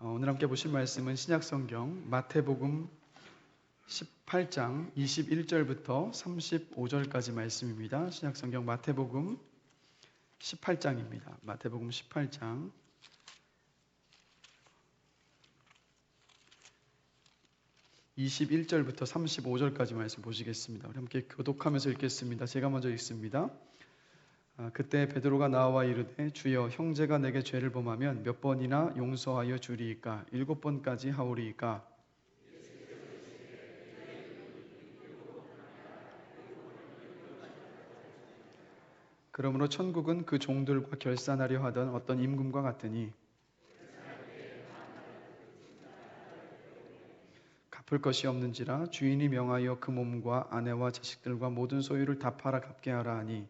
오늘 함께 보실 말씀은 신약성경 마태복음 18장 21절부터 35절까지 말씀입니다. 신약성경 마태복음 18장입니다. 마태복음 18장 21절부터 35절까지 말씀 보시겠습니다. 우리 함께 교독하면서 읽겠습니다. 제가 먼저 읽습니다. 그때 베드로가 나와 이르되 주여 형제가 내게 죄를 범하면 몇 번이나 용서하여 주리이까 7번까지 하오리이까. 그러므로 천국은 그 종들과 결산하려 하던 어떤 임금과 같으니 갚을 것이 없는지라 주인이 명하여 그 몸과 아내와 자식들과 모든 소유를 다 팔아 갚게 하라 하니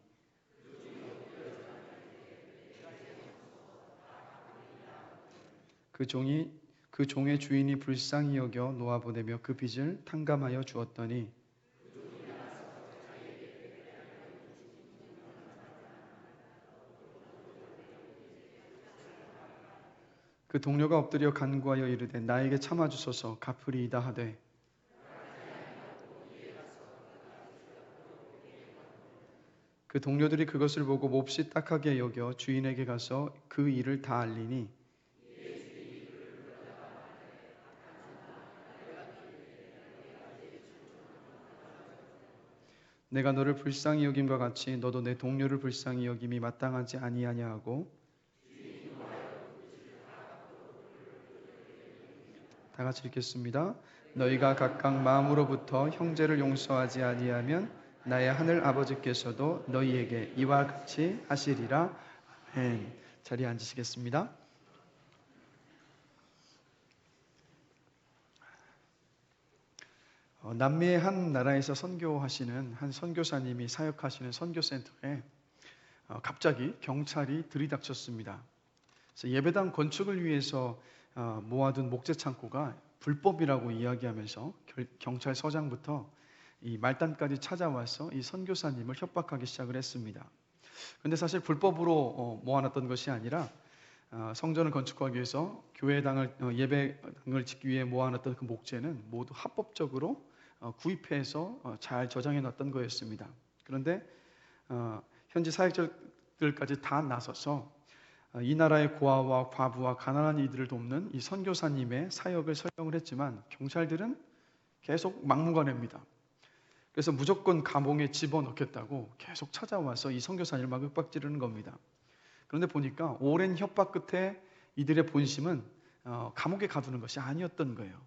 그 종의 주인이 불쌍히 여겨 놓아보내며 그 빚을 탕감하여 주었더니 그 동료가 엎드려 간구하여 이르되 나에게 참아주소서 갚으리이다 하되 그 동료들이 그것을 보고 몹시 딱하게 여겨 주인에게 가서 그 일을 다 알리니 내가 너를 불쌍히 여김과 같이 너도 내 동료를 불쌍히 여김이 마땅하지 아니하냐 하고 다 같이 읽겠습니다. 너희가 각각 마음으로부터 형제를 용서하지 아니하면 나의 하늘 아버지께서도 너희에게 이와 같이 하시리라. 아멘. 자리에 앉으시겠습니다. 남미의 한 나라에서 선교하시는 한 선교사님이 사역하시는 선교센터에 갑자기 경찰이 들이닥쳤습니다. 그래서 예배당 건축을 위해서 모아둔 목재 창고가 불법이라고 이야기하면서 경찰서장부터 이 말단까지 찾아와서 이 선교사님을 협박하기 시작을 했습니다. 그런데 사실 불법으로 모아놨던 것이 아니라 성전을 건축하기 위해서 교회당을 예배당을 짓기 위해 모아놨던 그 목재는 모두 합법적으로 구입해서 잘 저장해 놨던 거였습니다. 그런데 현지 사역자들까지 다 나서서 이 나라의 고아와 과부와 가난한 이들을 돕는 이 선교사님의 사역을 설명을 했지만 경찰들은 계속 막무가내입니다. 그래서 무조건 감옥에 집어넣겠다고 계속 찾아와서 이 선교사님을 막 윽박지르는 겁니다. 그런데 보니까 오랜 협박 끝에 이들의 본심은 감옥에 가두는 것이 아니었던 거예요.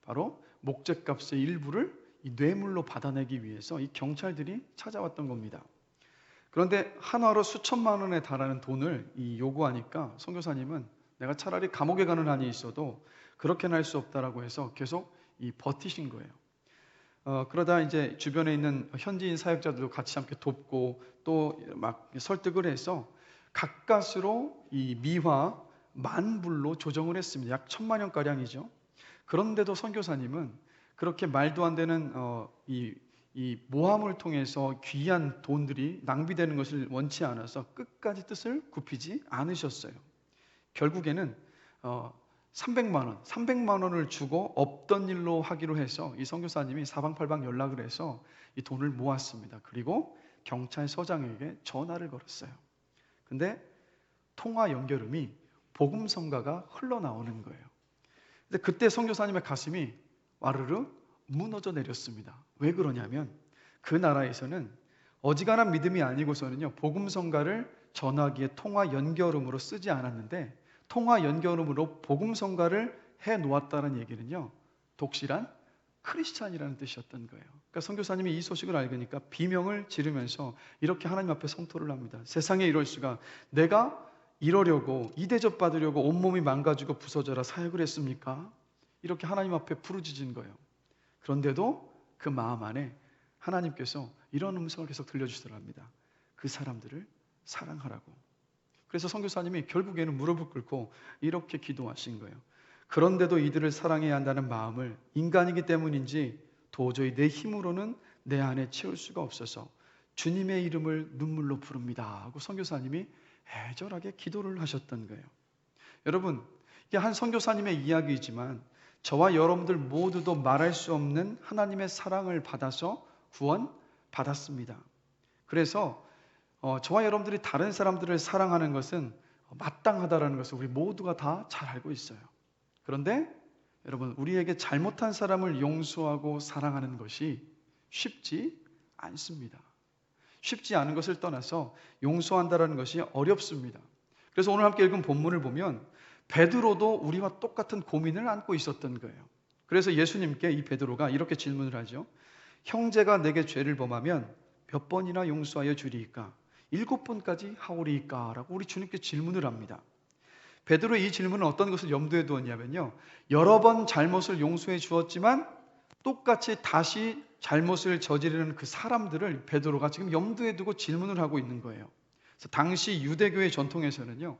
바로 목재값의 일부를 이 뇌물로 받아내기 위해서 이 경찰들이 찾아왔던 겁니다. 그런데 한화로 수천만 원에 달하는 돈을 요구하니까 선교사님은 내가 차라리 감옥에 가는 한이 있어도 그렇게는 할 수 없다라고 해서 계속 버티신 거예요. 그러다 이제 주변에 있는 현지인 사역자들도 같이 함께 돕고 또 막 설득을 해서 가까스로 이 미화 10,000불로 조정을 했습니다. 약 1,000만 원 가량이죠. 그런데도 선교사님은 그렇게 말도 안 되는 이 모함을 통해서 귀한 돈들이 낭비되는 것을 원치 않아서 끝까지 뜻을 굽히지 않으셨어요. 결국에는 300만 원을 주고 없던 일로 하기로 해서 이 선교사님이 사방팔방 연락을 해서 이 돈을 모았습니다. 그리고 경찰서장에게 전화를 걸었어요. 근데 통화 연결음이 복음성가가 흘러나오는 거예요. 근데 그때 선교사님의 가슴이 와르르 무너져 내렸습니다. 왜 그러냐면 그 나라에서는 어지간한 믿음이 아니고서는요 복음성가를 전화기에 통화 연결음으로 쓰지 않았는데 통화 연결음으로 복음성가를 해놓았다는 얘기는요 독실한 크리스찬이라는 뜻이었던 거예요. 그러니까 선교사님이 이 소식을 알으니까 비명을 지르면서 이렇게 하나님 앞에 성토를 합니다. 세상에 이럴 수가, 내가 이러려고 이 대접 받으려고 온몸이 망가지고 부서져라 사역을 했습니까? 이렇게 하나님 앞에 부르짖은 거예요. 그런데도 그 마음 안에 하나님께서 이런 음성을 계속 들려주시더랍니다. 그 사람들을 사랑하라고. 그래서 선교사님이 결국에는 무릎을 꿇고 이렇게 기도하신 거예요. 그런데도 이들을 사랑해야 한다는 마음을 인간이기 때문인지 도저히 내 힘으로는 내 안에 채울 수가 없어서 주님의 이름을 눈물로 부릅니다 하고 선교사님이 애절하게 기도를 하셨던 거예요. 여러분, 이게 한 선교사님의 이야기이지만 저와 여러분들 모두도 말할 수 없는 하나님의 사랑을 받아서 구원받았습니다. 그래서 저와 여러분들이 다른 사람들을 사랑하는 것은 마땅하다는 것을 우리 모두가 다 잘 알고 있어요. 그런데 여러분, 우리에게 잘못한 사람을 용서하고 사랑하는 것이 쉽지 않습니다. 쉽지 않은 것을 떠나서 용서한다는 것이 어렵습니다. 그래서 오늘 함께 읽은 본문을 보면 베드로도 우리와 똑같은 고민을 안고 있었던 거예요. 그래서 예수님께 이 베드로가 이렇게 질문을 하죠. 형제가 내게 죄를 범하면 몇 번이나 용서하여 주리이까? 7번까지 하오리이까? 라고 우리 주님께 질문을 합니다. 베드로의 이 질문은 어떤 것을 염두에 두었냐면요, 여러 번 잘못을 용서해 주었지만 똑같이 다시 잘못을 저지르는 그 사람들을 베드로가 지금 염두에 두고 질문을 하고 있는 거예요. 그래서 당시 유대교의 전통에서는요,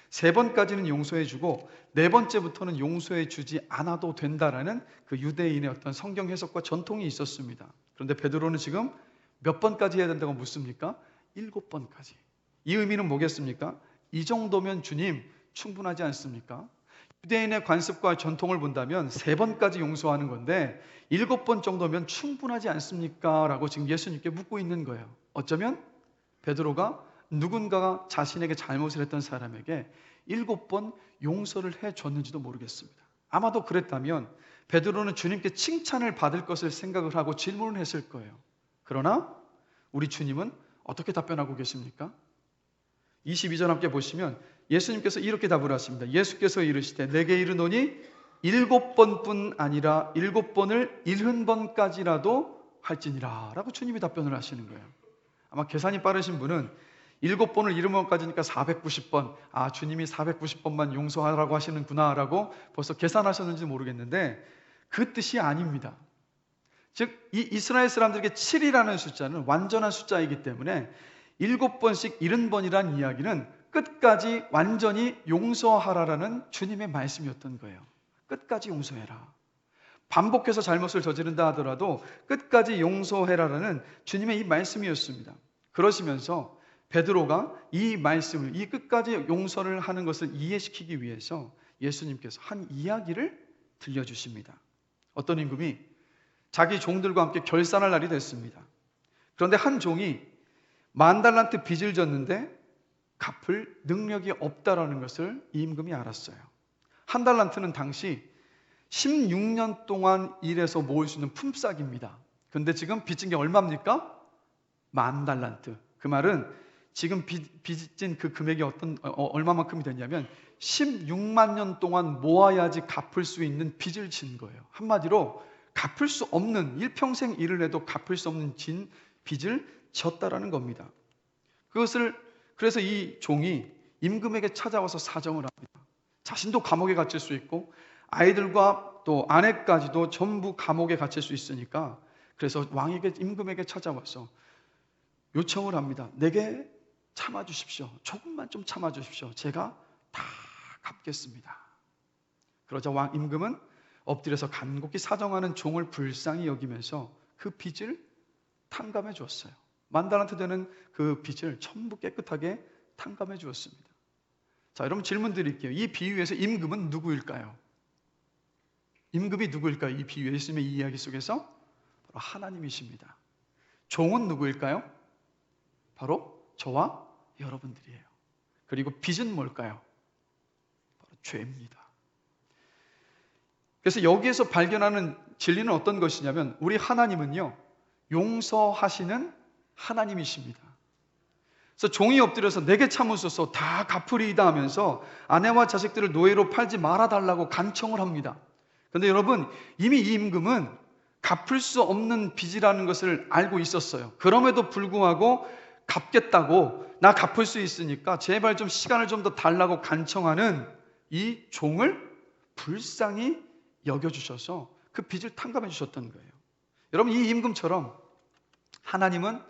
3번까지는 용서해 주고 4번째부터는 용서해 주지 않아도 된다라는 그 유대인의 어떤 성경 해석과 전통이 있었습니다. 그런데 베드로는 지금 몇 번까지 해야 된다고 묻습니까? 7번까지. 이 의미는 뭐겠습니까? 이 정도면 주님 충분하지 않습니까? 유대인의 관습과 전통을 본다면 3번까지 용서하는 건데 7번 정도면 충분하지 않습니까? 라고 지금 예수님께 묻고 있는 거예요. 어쩌면 베드로가 누군가가 자신에게 잘못을 했던 사람에게 7번 용서를 해줬는지도 모르겠습니다. 아마도 그랬다면 베드로는 주님께 칭찬을 받을 것을 생각을 하고 질문을 했을 거예요. 그러나 우리 주님은 어떻게 답변하고 계십니까? 22절 함께 보시면 예수님께서 이렇게 답을 하십니다. 예수께서 이르시되 내게 이르노니 7번뿐 아니라 7번을 70번까지라도 할지니라 라고 주님이 답변을 하시는 거예요. 아마 계산이 빠르신 분은 7번을 70번까지니까 490번, 주님이 490번만 용서하라고 하시는구나 라고 벌써 계산하셨는지 모르겠는데 그 뜻이 아닙니다. 즉 이 이스라엘 사람들에게 7이라는 숫자는 완전한 숫자이기 때문에 7번씩 70번이라는 이야기는 끝까지 완전히 용서하라라는 주님의 말씀이었던 거예요. 끝까지 용서해라. 반복해서 잘못을 저지른다 하더라도 끝까지 용서해라라는 주님의 이 말씀이었습니다. 그러시면서 베드로가 이 말씀을, 이 끝까지 용서를 하는 것을 이해시키기 위해서 예수님께서 한 이야기를 들려주십니다. 어떤 임금이 자기 종들과 함께 결산할 날이 됐습니다. 그런데 한 종이 10,000달란트 빚을 졌는데 갚을 능력이 없다라는 것을 이 임금이 알았어요. 1달란트는 당시 16년 동안 일해서 모을 수 있는 품삯입니다. 그런데 지금 빚진 게 얼마입니까? 10,000달란트. 그 말은 지금 빚진 그 금액이 얼마만큼이 되냐면 16만 년 동안 모아야지 갚을 수 있는 빚을 진 거예요. 한마디로 갚을 수 없는, 일평생 일을 해도 갚을 수 없는 빚을 졌다라는 겁니다. 그래서 이 종이 임금에게 찾아와서 사정을 합니다. 자신도 감옥에 갇힐 수 있고 아이들과 또 아내까지도 전부 감옥에 갇힐 수 있으니까, 그래서 임금에게 찾아와서 요청을 합니다. 내게 참아주십시오. 조금만 좀 참아주십시오. 제가 다 갚겠습니다. 그러자 임금은 엎드려서 간곡히 사정하는 종을 불쌍히 여기면서 그 빚을 탕감해 주었어요. 10,000달란트 되는 그 빚을 전부 깨끗하게 탕감해 주었습니다. 자, 여러분 질문 드릴게요. 이 비유에서 임금은 누구일까요? 임금이 누구일까요? 이 비유, 예수님의 이 이야기 속에서 바로 하나님이십니다. 종은 누구일까요? 바로 저와 여러분들이에요. 그리고 빚은 뭘까요? 바로 죄입니다. 그래서 여기에서 발견하는 진리는 어떤 것이냐면 우리 하나님은요, 용서하시는 하나님이십니다. 그래서 종이 엎드려서 내게 참으소서 다 갚으리이다 하면서 아내와 자식들을 노예로 팔지 말아달라고 간청을 합니다. 그런데 여러분, 이미 이 임금은 갚을 수 없는 빚이라는 것을 알고 있었어요. 그럼에도 불구하고 갚겠다고, 나 갚을 수 있으니까 제발 좀 시간을 좀 더 달라고 간청하는 이 종을 불쌍히 여겨주셔서 그 빚을 탕감해 주셨던 거예요. 여러분, 이 임금처럼 하나님은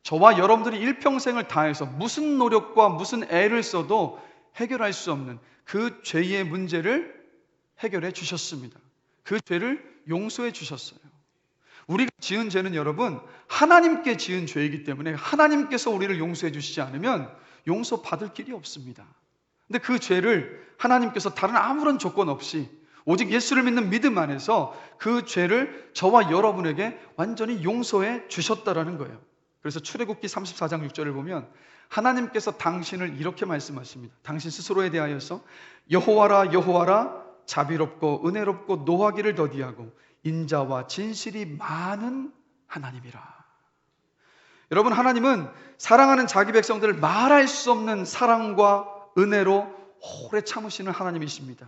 저와 여러분들이 일평생을 다해서 무슨 노력과 무슨 애를 써도 해결할 수 없는 그 죄의 문제를 해결해 주셨습니다. 그 죄를 용서해 주셨어요. 우리가 지은 죄는 여러분 하나님께 지은 죄이기 때문에 하나님께서 우리를 용서해 주시지 않으면 용서받을 길이 없습니다. 근데 그 죄를 하나님께서 다른 아무런 조건 없이 오직 예수를 믿는 믿음 안에서 그 죄를 저와 여러분에게 완전히 용서해 주셨다라는 거예요. 그래서 출애굽기 34장 6절을 보면 하나님께서 당신을 이렇게 말씀하십니다. 당신 스스로에 대하여서 여호와라 여호와라 자비롭고 은혜롭고 노하기를 더디하고 인자와 진실이 많은 하나님이라. 여러분, 하나님은 사랑하는 자기 백성들을 말할 수 없는 사랑과 은혜로 오래 참으시는 하나님이십니다.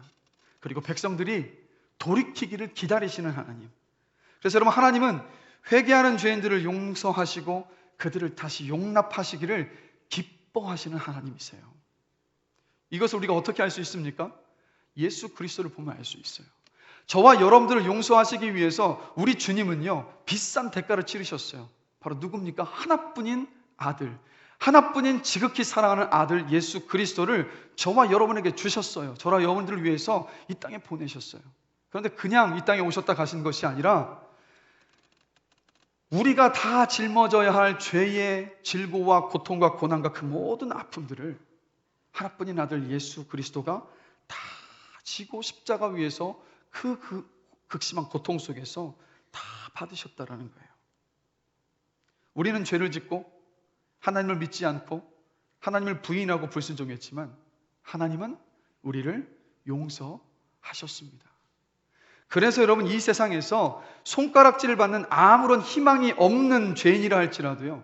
그리고 백성들이 돌이키기를 기다리시는 하나님. 그래서 여러분, 하나님은 회개하는 죄인들을 용서하시고 그들을 다시 용납하시기를 기뻐하시는 하나님이세요. 이것을 우리가 어떻게 알 수 있습니까? 예수 그리스도를 보면 알 수 있어요. 저와 여러분들을 용서하시기 위해서 우리 주님은요, 비싼 대가를 치르셨어요. 바로 누굽니까? 하나뿐인 아들, 하나뿐인 지극히 사랑하는 아들 예수 그리스도를 저와 여러분에게 주셨어요. 저와 여러분들을 위해서 이 땅에 보내셨어요. 그런데 그냥 이 땅에 오셨다 가신 것이 아니라 우리가 다 짊어져야 할 죄의 질고와 고통과 고난과 그 모든 아픔들을 하나뿐인 아들 예수 그리스도가 다 지고 십자가 위에서 그 극심한 고통 속에서 다 받으셨다라는 거예요. 우리는 죄를 짓고 하나님을 믿지 않고 하나님을 부인하고 불순종했지만 하나님은 우리를 용서하셨습니다. 그래서 여러분, 이 세상에서 손가락질을 받는 아무런 희망이 없는 죄인이라 할지라도요,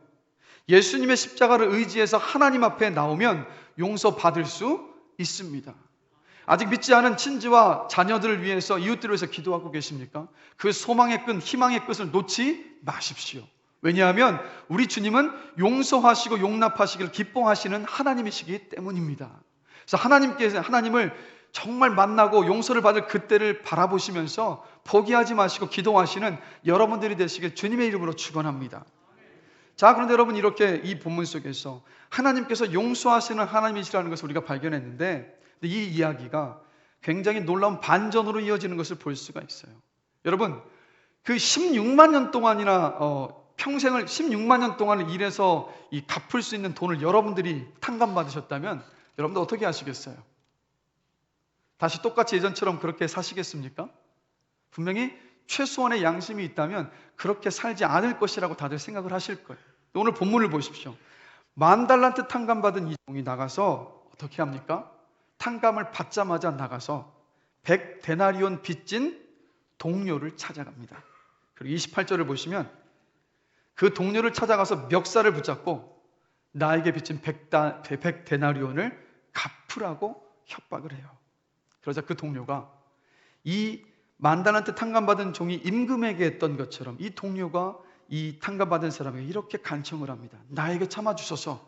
예수님의 십자가를 의지해서 하나님 앞에 나오면 용서받을 수 있습니다. 아직 믿지 않은 친지와 자녀들을 위해서, 이웃들을 위해서 기도하고 계십니까? 그 소망의 끈, 희망의 끝을 놓지 마십시오. 왜냐하면 우리 주님은 용서하시고 용납하시기를 기뻐하시는 하나님이시기 때문입니다. 그래서 하나님을 정말 만나고 용서를 받을 그때를 바라보시면서 포기하지 마시고 기도하시는 여러분들이 되시길 주님의 이름으로 축원합니다. 자, 그런데 여러분, 이렇게 이 본문 속에서 하나님께서 용서하시는 하나님이시라는 것을 우리가 발견했는데, 이 이야기가 굉장히 놀라운 반전으로 이어지는 것을 볼 수가 있어요. 여러분, 그 16만 년 동안이나 평생을 16만 년 동안을 일해서 이 갚을 수 있는 돈을 여러분들이 탕감받으셨다면 여러분들 어떻게 하시겠어요? 다시 똑같이 예전처럼 그렇게 사시겠습니까? 분명히 최소한의 양심이 있다면 그렇게 살지 않을 것이라고 다들 생각을 하실 거예요. 오늘 본문을 보십시오. 10,000달란트 탕감받은 이 종이 나가서 어떻게 합니까? 탕감을 받자마자 나가서 100데나리온 빚진 동료를 찾아갑니다. 그리고 28절을 보시면 그 동료를 찾아가서 멱살을 붙잡고 나에게 빚진 100데나리온을 갚으라고 협박을 해요. 그러자 그 동료가 이 10,000달란트 탕감받은 종이 임금에게 했던 것처럼 이 동료가 이 탕감받은 사람에게 이렇게 간청을 합니다. 나에게 참아주셔서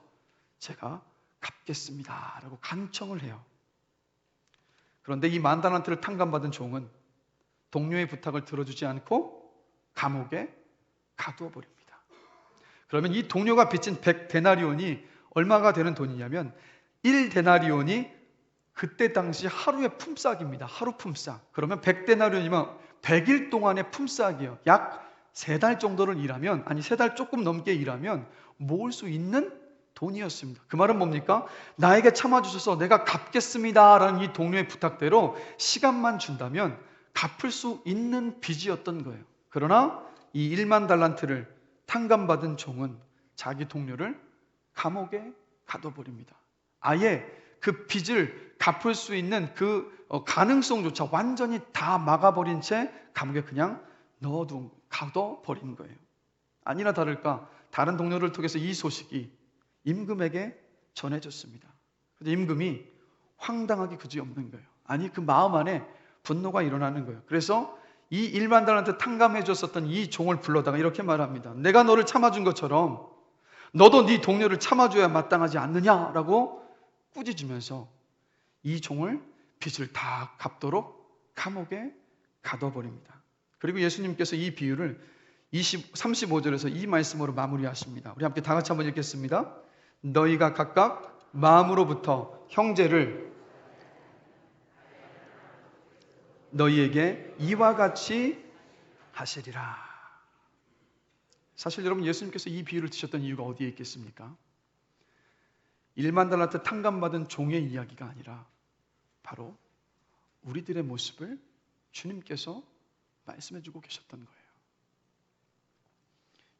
제가 갚겠습니다 라고 간청을 해요. 그런데 이 10,000달란트를 탕감받은 종은 동료의 부탁을 들어주지 않고 감옥에 가두어 버립니다. 그러면 이 동료가 빚진 100데나리온이 얼마가 되는 돈이냐면 1데나리온이 그때 당시 하루의 품삯입니다. 하루 품삯. 그러면 100데나리온이면 100일 동안의 품삯이에요. 약 3달 정도를 일하면, 아니 3달 조금 넘게 일하면 모을 수 있는 돈이었습니다. 그 말은 뭡니까? 나에게 참아주셔서 내가 갚겠습니다 라는 이 동료의 부탁대로 시간만 준다면 갚을 수 있는 빚이었던 거예요. 그러나 이 10,000달란트를 탕감받은 종은 자기 동료를 감옥에 가둬버립니다. 아예 그 빚을 갚을 수 있는 그 가능성조차 완전히 다 막아버린 채 감옥에 그냥 가둬버린 거예요. 아니나 다를까 다른 동료를 통해서 이 소식이 임금에게 전해졌습니다. 그런데 임금이 황당하기 그지없는 거예요. 아니, 그 마음 안에 분노가 일어나는 거예요. 그래서 이 10,000달란트 탕감해 줬었던 이 종을 불러다가 이렇게 말합니다. 내가 너를 참아준 것처럼 너도 네 동료를 참아줘야 마땅하지 않느냐라고 꾸짖으면서 이 종을 빚을 다 갚도록 감옥에 가둬버립니다. 그리고 예수님께서 이 비유를 35절에서 이 말씀으로 마무리하십니다. 우리 함께 다 같이 한번 읽겠습니다. 너희가 각각 마음으로부터 형제를 너희에게 이와 같이 하시리라. 사실 여러분, 예수님께서 이 비유를 드셨던 이유가 어디에 있겠습니까? 1만 달란트 탕감받은 종의 이야기가 아니라 바로 우리들의 모습을 주님께서 말씀해 주고 계셨던 거예요.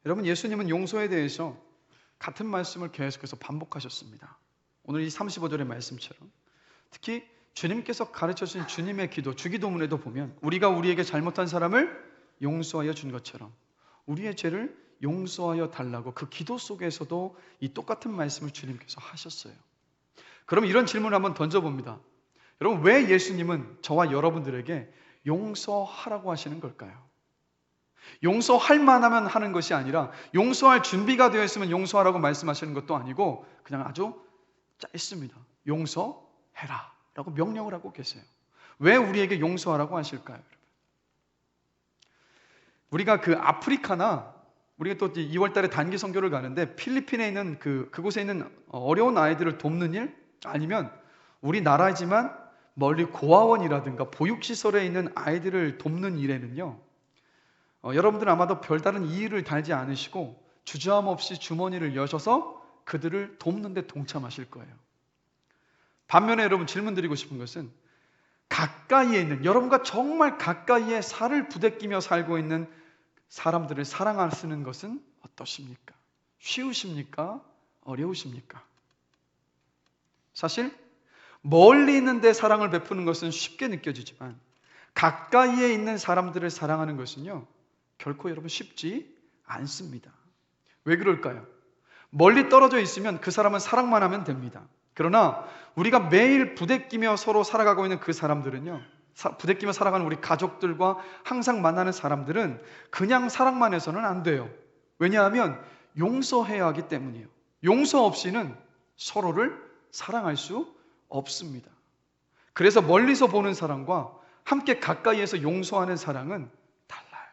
여러분, 예수님은 용서에 대해서 같은 말씀을 계속해서 반복하셨습니다. 오늘 이 35절의 말씀처럼 특히 주님께서 가르쳐주신 주님의 기도, 주기도문에도 보면 우리가 우리에게 잘못한 사람을 용서하여 준 것처럼 우리의 죄를 용서하여 달라고 그 기도 속에서도 이 똑같은 말씀을 주님께서 하셨어요. 그럼 이런 질문을 한번 던져봅니다. 여러분, 왜 예수님은 저와 여러분들에게 용서하라고 하시는 걸까요? 용서할 만하면 하는 것이 아니라 용서할 준비가 되어 있으면 용서하라고 말씀하시는 것도 아니고 그냥 아주 짧습니다. 용서해라 라고 명령을 하고 계세요. 왜 우리에게 용서하라고 하실까요? 우리가 그 아프리카나 우리가 또 2월 달에 단기 선교를 가는데 필리핀에 있는 그곳에 있는 어려운 아이들을 돕는 일, 아니면 우리나라지만 멀리 고아원이라든가 보육시설에 있는 아이들을 돕는 일에는요, 여러분들은 아마도 별다른 이의를 달지 않으시고 주저함 없이 주머니를 여셔서 그들을 돕는 데 동참하실 거예요. 반면에 여러분, 질문 드리고 싶은 것은 가까이에 있는, 여러분과 정말 가까이에 살을 부대끼며 살고 있는 사람들을 사랑하시는 것은 어떠십니까? 쉬우십니까? 어려우십니까? 사실 멀리 있는데 사랑을 베푸는 것은 쉽게 느껴지지만 가까이에 있는 사람들을 사랑하는 것은요, 결코 여러분 쉽지 않습니다. 왜 그럴까요? 멀리 떨어져 있으면 그 사람은 사랑만 하면 됩니다. 그러나 우리가 매일 부대끼며 서로 살아가고 있는 그 사람들은요, 부대끼며 살아가는 우리 가족들과 항상 만나는 사람들은 그냥 사랑만 해서는 안 돼요. 왜냐하면 용서해야 하기 때문이에요. 용서 없이는 서로를 사랑할 수 없습니다. 그래서 멀리서 보는 사랑과 함께 가까이에서 용서하는 사랑은 달라요.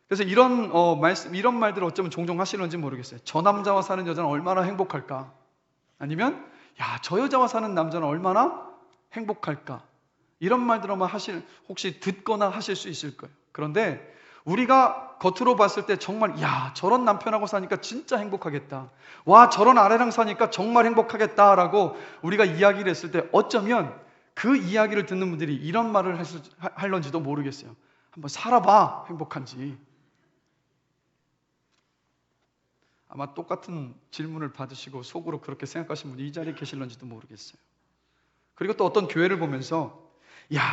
그래서 이런 말들을 어쩌면 종종 하시는지 모르겠어요. 저 남자와 사는 여자는 얼마나 행복할까? 아니면 저 여자와 사는 남자는 얼마나 행복할까? 이런 말들을 혹시 듣거나 하실 수 있을 거예요. 그런데 우리가 겉으로 봤을 때 정말 저런 남편하고 사니까 진짜 행복하겠다. 와, 저런 아내랑 사니까 정말 행복하겠다라고 우리가 이야기를 했을 때 어쩌면 그 이야기를 듣는 분들이 이런 말을 할런지도 모르겠어요. 한번 살아봐, 행복한지. 아마 똑같은 질문을 받으시고 속으로 그렇게 생각하시는 분이 이 자리에 계실런지도 모르겠어요. 그리고 또 어떤 교회를 보면서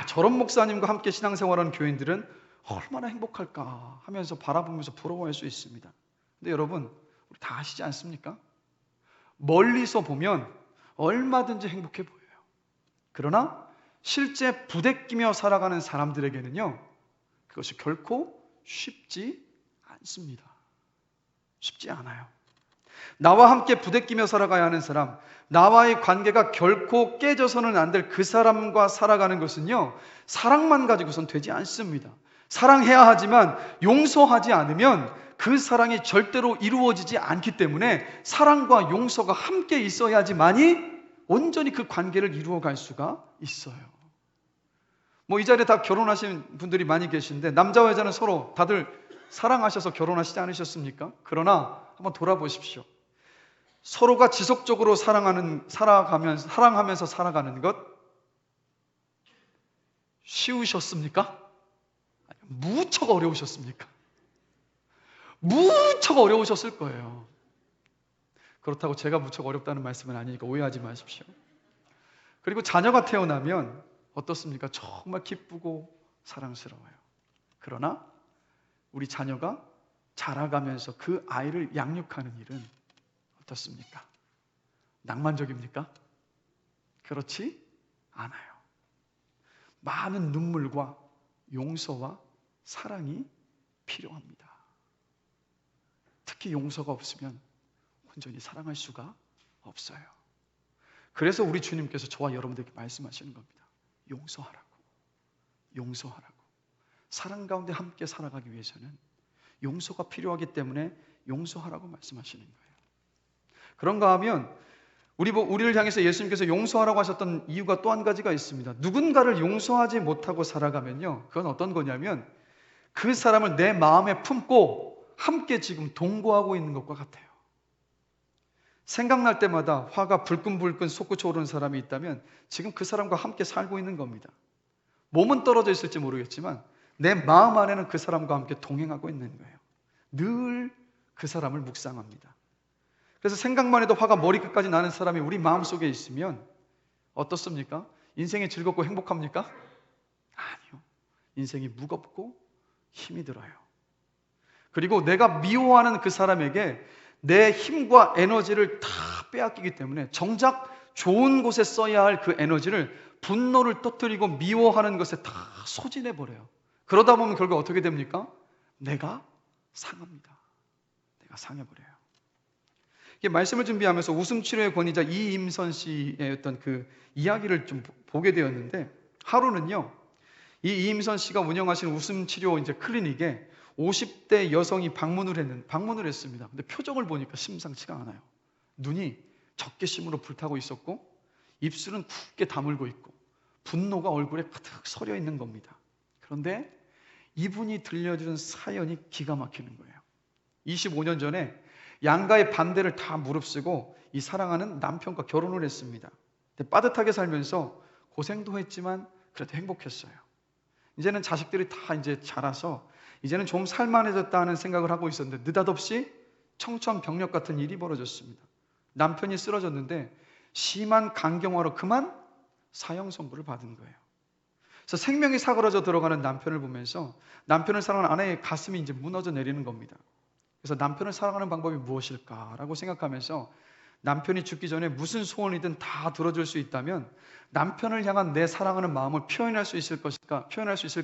저런 목사님과 함께 신앙생활하는 교인들은 얼마나 행복할까 하면서 바라보면서 부러워할 수 있습니다. 근데 여러분, 우리 다 아시지 않습니까? 멀리서 보면 얼마든지 행복해 보여요. 그러나 실제 부대끼며 살아가는 사람들에게는요, 그것이 결코 쉽지 않습니다. 쉽지 않아요. 나와 함께 부대끼며 살아가야 하는 사람, 나와의 관계가 결코 깨져서는 안 될 그 사람과 살아가는 것은요, 사랑만 가지고선 되지 않습니다. 사랑해야 하지만 용서하지 않으면 그 사랑이 절대로 이루어지지 않기 때문에 사랑과 용서가 함께 있어야지만이 온전히 그 관계를 이루어갈 수가 있어요. 이 자리에 다 결혼하신 분들이 많이 계신데 남자와 여자는 서로 다들 사랑하셔서 결혼하시지 않으셨습니까? 그러나 한번 돌아보십시오. 서로가 지속적으로 사랑하면서 살아가는 것 쉬우셨습니까? 무척 어려우셨습니까? 무척 어려우셨을 거예요. 그렇다고 제가 무척 어렵다는 말씀은 아니니까 오해하지 마십시오. 그리고 자녀가 태어나면 어떻습니까? 정말 기쁘고 사랑스러워요. 그러나 우리 자녀가 자라가면서 그 아이를 양육하는 일은 어떻습니까? 낭만적입니까? 그렇지 않아요. 많은 눈물과 용서와 사랑이 필요합니다. 특히 용서가 없으면 온전히 사랑할 수가 없어요. 그래서 우리 주님께서 저와 여러분들에게 말씀하시는 겁니다. 용서하라고. 용서하라고. 사랑 가운데 함께 살아가기 위해서는 용서가 필요하기 때문에 용서하라고 말씀하시는 거예요. 그런가 하면 우리를 향해서 예수님께서 용서하라고 하셨던 이유가 또 한 가지가 있습니다. 누군가를 용서하지 못하고 살아가면요, 그건 어떤 거냐면 그 사람을 내 마음에 품고 함께 지금 동거하고 있는 것과 같아요. 생각날 때마다 화가 불끈불끈 솟구쳐 오르는 사람이 있다면 지금 그 사람과 함께 살고 있는 겁니다. 몸은 떨어져 있을지 모르겠지만 내 마음 안에는 그 사람과 함께 동행하고 있는 거예요. 늘 그 사람을 묵상합니다. 그래서 생각만 해도 화가 머리끝까지 나는 사람이 우리 마음속에 있으면 어떻습니까? 인생이 즐겁고 행복합니까? 아니요. 인생이 무겁고 힘이 들어요. 그리고 내가 미워하는 그 사람에게 내 힘과 에너지를 다 빼앗기기 때문에 정작 좋은 곳에 써야 할 그 에너지를 분노를 터뜨리고 미워하는 것에 다 소진해버려요. 그러다 보면 결국 어떻게 됩니까? 내가 상합니다. 내가 상해버려요. 이게 말씀을 준비하면서 웃음치료의 권위자 이임선 씨의 어떤 그 이야기를 좀 보게 되었는데, 하루는요, 이 이임선 씨가 운영하시는 웃음치료 이제 클리닉에 50대 여성이 방문을 했습니다. 근데 표정을 보니까 심상치가 않아요. 눈이 적개심으로 불타고 있었고, 입술은 굳게 다물고 있고, 분노가 얼굴에 가득 서려 있는 겁니다. 그런데 이분이 들려주는 사연이 기가 막히는 거예요. 25년 전에 양가의 반대를 다 무릅쓰고 이 사랑하는 남편과 결혼을 했습니다. 근데 빠듯하게 살면서 고생도 했지만 그래도 행복했어요. 이제는 자식들이 다 이제 자라서 이제는 좀 살만해졌다는 생각을 하고 있었는데 느닷없이 청천벽력 같은 일이 벌어졌습니다. 남편이 쓰러졌는데 심한 간경화로 그만 사형 선고를 받은 거예요. 그래서 생명이 사그러져 들어가는 남편을 보면서 남편을 사랑하는 아내의 가슴이 이제 무너져 내리는 겁니다. 그래서 남편을 사랑하는 방법이 무엇일까라고 생각하면서 남편이 죽기 전에 무슨 소원이든 다 들어줄 수 있다면 남편을 향한 내 사랑하는 마음을 표현할 수 있을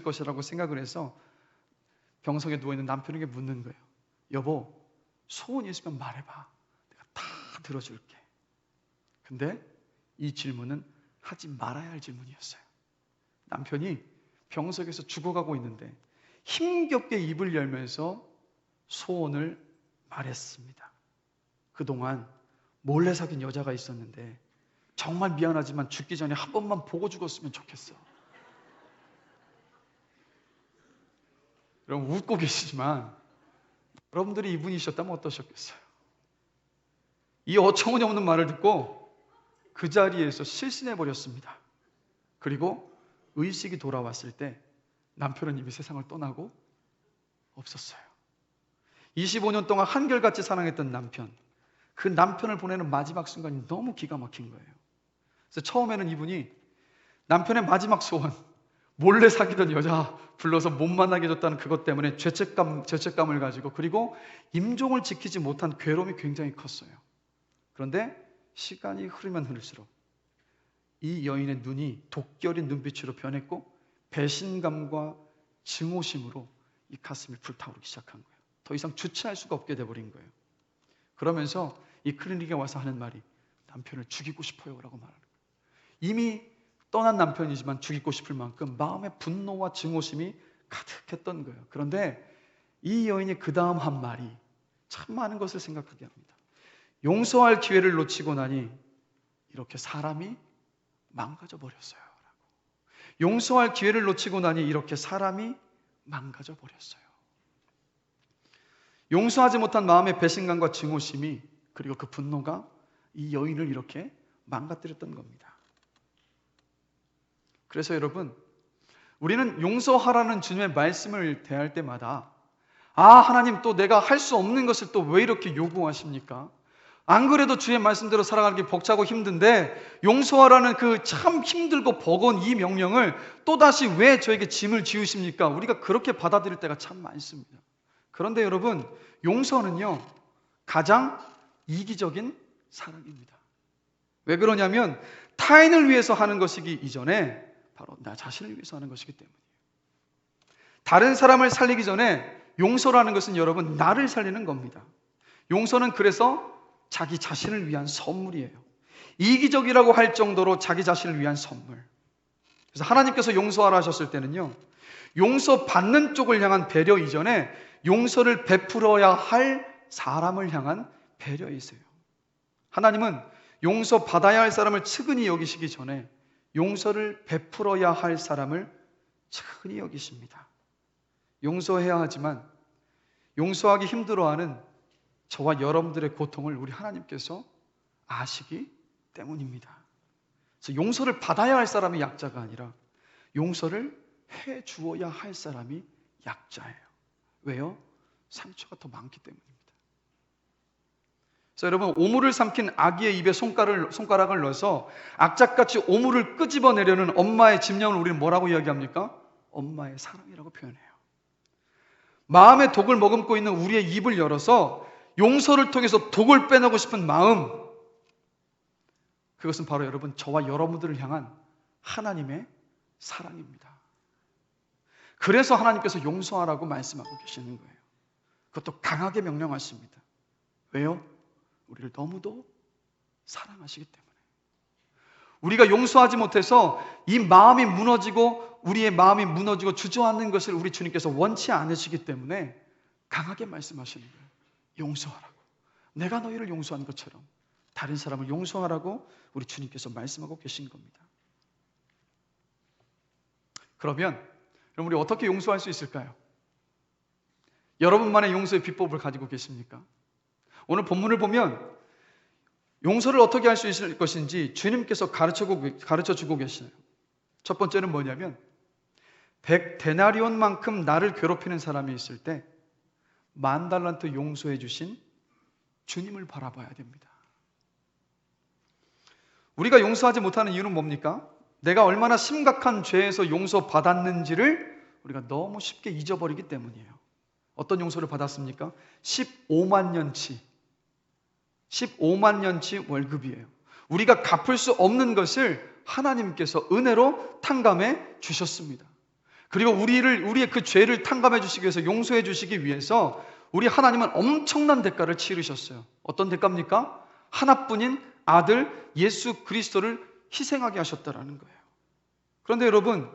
것이라고 생각을 해서 병석에 누워있는 남편에게 묻는 거예요. 여보, 소원이 있으면 말해봐. 내가 다 들어줄게. 근데 이 질문은 하지 말아야 할 질문이었어요. 남편이 병석에서 죽어가고 있는데 힘겹게 입을 열면서 소원을 말했습니다. 그동안 몰래 사귄 여자가 있었는데 정말 미안하지만 죽기 전에 한 번만 보고 죽었으면 좋겠어. 여러분 웃고 계시지만 여러분들이 이분이셨다면 어떠셨겠어요? 이 어처구니없는 말을 듣고 그 자리에서 실신해버렸습니다. 그리고 의식이 돌아왔을 때 남편은 이미 세상을 떠나고 없었어요. 25년 동안 한결같이 사랑했던 남편, 그 남편을 보내는 마지막 순간이 너무 기가 막힌 거예요. 그래서 처음에는 이분이 남편의 마지막 소원, 몰래 사귀던 여자 불러서 못 만나게 해줬다는 그것 때문에 죄책감을 가지고, 그리고 임종을 지키지 못한 괴로움이 굉장히 컸어요. 그런데 시간이 흐르면 흐를수록 이 여인의 눈이 독겨린 눈빛으로 변했고 배신감과 증오심으로 이 가슴이 불타오르기 시작한 거예요. 더 이상 주체할 수가 없게 돼버린 거예요. 그러면서 이 클리닉에 와서 하는 말이 남편을 죽이고 싶어요 라고 말하는 거예요. 이미 떠난 남편이지만 죽이고 싶을 만큼 마음에 분노와 증오심이 가득했던 거예요. 그런데 이 여인이 그 다음 한 말이 참 많은 것을 생각하게 합니다. 용서할 기회를 놓치고 나니 이렇게 사람이 망가져 버렸어요. 용서할 기회를 놓치고 나니 이렇게 사람이 망가져 버렸어요. 용서하지 못한 마음의 배신감과 증오심이, 그리고 그 분노가 이 여인을 이렇게 망가뜨렸던 겁니다. 그래서 여러분, 우리는 용서하라는 주님의 말씀을 대할 때마다 하나님 또 내가 할 수 없는 것을 또 왜 이렇게 요구하십니까? 안 그래도 주의 말씀대로 살아가는 게 벅차고 힘든데 용서하라는 그 참 힘들고 버거운 이 명령을 또다시 왜 저에게 짐을 지우십니까? 우리가 그렇게 받아들일 때가 참 많습니다. 그런데 여러분, 용서는요 가장 이기적인 사랑입니다. 왜 그러냐면 타인을 위해서 하는 것이기 이전에 바로 나 자신을 위해서 하는 것이기 때문이에요. 다른 사람을 살리기 전에 용서라는 것은 여러분 나를 살리는 겁니다. 용서는 그래서 자기 자신을 위한 선물이에요. 이기적이라고 할 정도로 자기 자신을 위한 선물. 그래서 하나님께서 용서하라 하셨을 때는요, 용서받는 쪽을 향한 배려 이전에 용서를 베풀어야 할 사람을 향한 배려이세요. 하나님은 용서받아야 할 사람을 측은히 여기시기 전에 용서를 베풀어야 할 사람을 측은히 여기십니다. 용서해야 하지만 용서하기 힘들어하는 저와 여러분들의 고통을 우리 하나님께서 아시기 때문입니다. 그래서 용서를 받아야 할 사람이 약자가 아니라 용서를 해 주어야 할 사람이 약자예요. 왜요? 상처가 더 많기 때문입니다. 그래서 여러분, 오물을 삼킨 아기의 입에 손가락을 넣어서 악착같이 오물을 끄집어내려는 엄마의 집념을 우리는 뭐라고 이야기합니까? 엄마의 사랑이라고 표현해요. 마음의 독을 머금고 있는 우리의 입을 열어서 용서를 통해서 독을 빼내고 싶은 마음, 그것은 바로 여러분, 저와 여러분들을 향한 하나님의 사랑입니다. 그래서 하나님께서 용서하라고 말씀하고 계시는 거예요. 그것도 강하게 명령하십니다. 왜요? 우리를 너무도 사랑하시기 때문에. 우리가 용서하지 못해서 이 마음이 무너지고 우리의 마음이 무너지고 주저앉는 것을 우리 주님께서 원치 않으시기 때문에 강하게 말씀하시는 거예요. 용서하라고. 내가 너희를 용서한 것처럼 다른 사람을 용서하라고 우리 주님께서 말씀하고 계신 겁니다. 그러면 그럼 우리 어떻게 용서할 수 있을까요? 여러분만의 용서의 비법을 가지고 계십니까? 오늘 본문을 보면 용서를 어떻게 할 수 있을 것인지 주님께서 가르쳐주고 계시네요. 첫 번째는 뭐냐면 100데나리온만큼 나를 괴롭히는 사람이 있을 때 10,000달란트 용서해 주신 주님을 바라봐야 됩니다. 우리가 용서하지 못하는 이유는 뭡니까? 내가 얼마나 심각한 죄에서 용서받았는지를 우리가 너무 쉽게 잊어버리기 때문이에요. 어떤 용서를 받았습니까? 15만 년치 월급이에요. 우리가 갚을 수 없는 것을 하나님께서 은혜로 탕감해 주셨습니다. 그리고 우리의 그 죄를 탕감해 주시기 위해서, 용서해 주시기 위해서 우리 하나님은 엄청난 대가를 치르셨어요. 어떤 대가입니까? 하나뿐인 아들 예수 그리스도를 희생하게 하셨다라는 거예요. 그런데 여러분,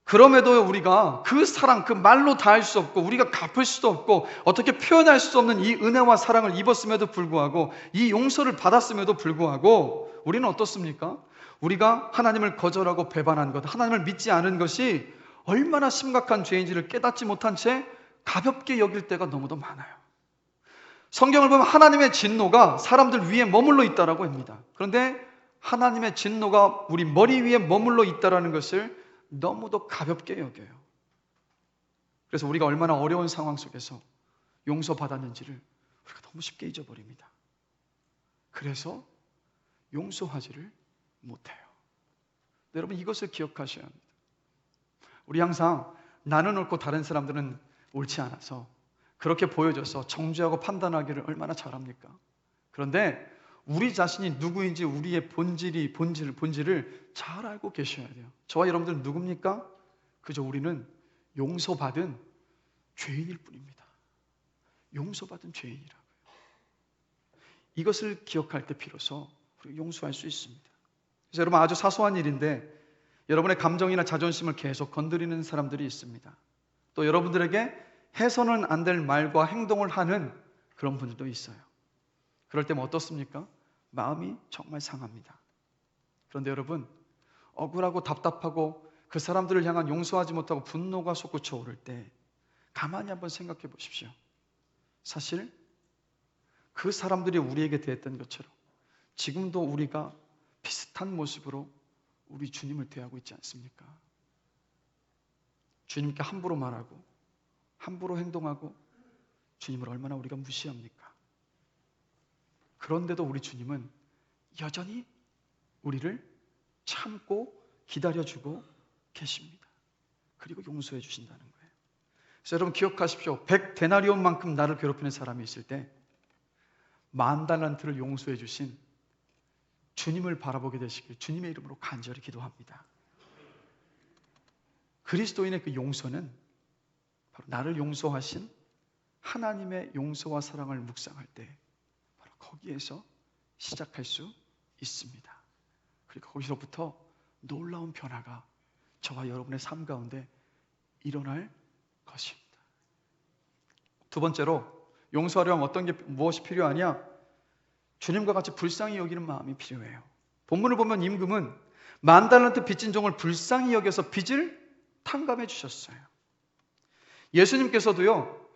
그럼에도 우리가 그 사랑, 그 말로 다 할 수 없고 우리가 갚을 수도 없고 어떻게 표현할 수 없는 이 은혜와 사랑을 입었음에도 불구하고, 이 용서를 받았음에도 불구하고 우리는 어떻습니까? 우리가 하나님을 거절하고 배반한 것, 하나님을 믿지 않은 것이 얼마나 심각한 죄인지를 깨닫지 못한 채 가볍게 여길 때가 너무도 많아요. 성경을 보면 하나님의 진노가 사람들 위에 머물러 있다라고 합니다. 그런데 하나님의 진노가 우리 머리 위에 머물러 있다라는 것을 너무도 가볍게 여겨요. 그래서 우리가 얼마나 어려운 상황 속에서 용서받았는지를 우리가 너무 쉽게 잊어버립니다. 그래서 용서하지를 못해요. 여러분, 이것을 기억하셔야 합니다. 우리 항상 나는 옳고 다른 사람들은 옳지 않아서 그렇게 보여져서 정죄하고 판단하기를 얼마나 잘합니까? 그런데 우리 자신이 누구인지 우리의 본질을 잘 알고 계셔야 돼요. 저와 여러분들은 누굽니까? 그저 우리는 용서받은 죄인일 뿐입니다. 용서받은 죄인이라고요. 이것을 기억할 때 비로소 우리가 용서할 수 있습니다. 그래서 여러분, 아주 사소한 일인데 여러분의 감정이나 자존심을 계속 건드리는 사람들이 있습니다. 또 여러분들에게 해서는 안 될 말과 행동을 하는 그런 분들도 있어요. 그럴 때면 어떻습니까? 마음이 정말 상합니다. 그런데 여러분, 억울하고 답답하고 그 사람들을 향한 용서하지 못하고 분노가 솟구쳐 오를 때 가만히 한번 생각해 보십시오. 사실 그 사람들이 우리에게 대했던 것처럼 지금도 우리가 비슷한 모습으로 우리 주님을 대하고 있지 않습니까? 주님께 함부로 말하고 함부로 행동하고 주님을 얼마나 우리가 무시합니까? 그런데도 우리 주님은 여전히 우리를 참고 기다려주고 계십니다. 그리고 용서해 주신다는 거예요. 그래서 여러분 기억하십시오. 100데나리온만큼 나를 괴롭히는 사람이 있을 때 10,000달란트를 용서해 주신 주님을 바라보게 되시길 주님의 이름으로 간절히 기도합니다. 그리스도인의 그 용서는 바로 나를 용서하신 하나님의 용서와 사랑을 묵상할 때 바로 거기에서 시작할 수 있습니다. 그리고 거기서부터 놀라운 변화가 저와 여러분의 삶 가운데 일어날 것입니다. 두 번째로, 용서하려면 어떤 게 무엇이 필요하냐? 주님과 같이 불쌍히 여기는 마음이 필요해요. 본문을 보면 임금은 10,000달란트 빚진 종을 불쌍히 여겨서 빚을 탕감해 주셨어요. 예수님께서도요,